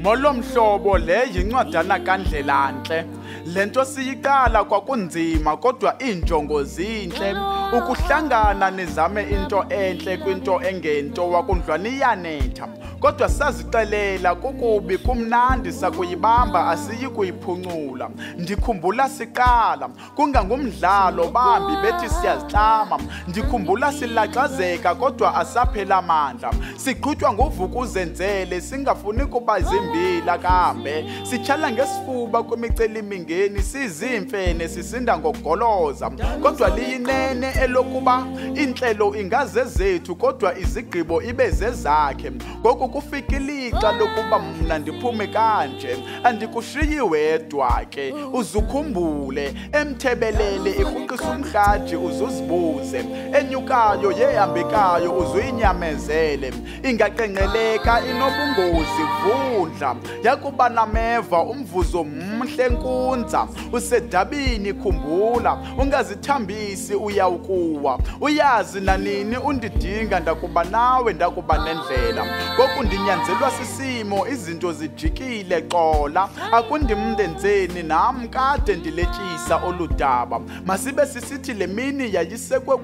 Molomhlobo le yincwadana kaNdlelanhle. Lento siyiqala kwakunzima kodwa injongo zinhle. Ukuhlangana nizame into enhle kwinto engento wakundlwana iyanetha. Kodwa sazixelela kukubi kumnandi sakuyibamba asiyi kuyiphuncula. Ndikhumbula siqala kungangumdlalo bambi bethi siyazihlama. Ndikhumbula silaxazeka kodwa asaphela amandla. Siqhutywa nguvukuzenzele singafuni kuba zimbila kambe. Sitshala ngesifuba kwimicelimingeni sizimfene sisinda ngokugoloza. Kodwa liyinene elokuba inhlelo ingazezethu kodwa izigqibo ibe zezakhe. Ngoku kufika ilixa lokuba mna ndiphume kanje. Andikushiyi wedwa ke uzukhumbule emthebelele ihuqisa umhlaji uzuzibuze. Enyukayo yehambekayo uzuyinyamezele. Ingaqenqeleka inobungozi vundla. Yakuba nameva umvuzo mhle nkunza. Usedabini khumbula ungazithambisi uyawukuwa. Uyazi nanini undidinga ndakuba nawe ndakuba nendlela. Ngoku ndinyanzelwa sisimo izinto zijikile xola. Akundimndenzeni nam kade ndiletyisa oludaba. Masibe sisithi le mini yayisekwe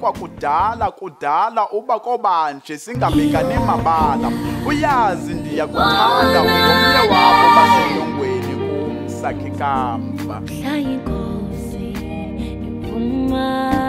kudala uba kobanje singabekani mabala. Uyazi ndiyakuthanda ungomnye wabo baselongweni kumsakhe kamva. Mhla inkosi iphuma